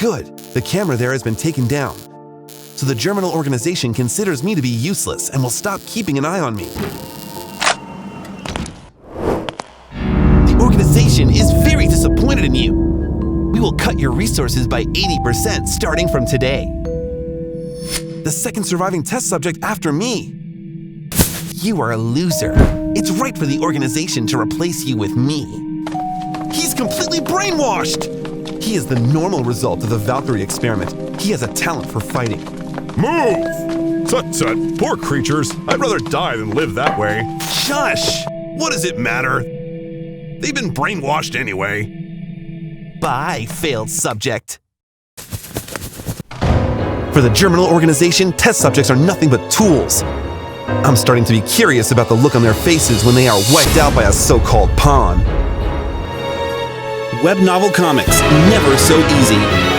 Good, the camera there has been taken down. So the Germinal organization considers me to be useless and will stop keeping an eye on me. The organization is very disappointed in you. We will cut your resources by 80% starting from today. The second surviving test subject after me. You are a loser. It's right for the organization to replace you with me. He's completely brainwashed! He is the normal result of the Valkyrie experiment. He has a talent for fighting. Move! Tut tut, poor creatures. I'd rather die than live that way. Shush! What does it matter? They've been brainwashed anyway. Bye, failed subject. For the Germinal organization, test subjects are nothing but tools. I'm starting to be curious about the look on their faces when they are wiped out by a so-called pawn. Web novel comics, never so easy.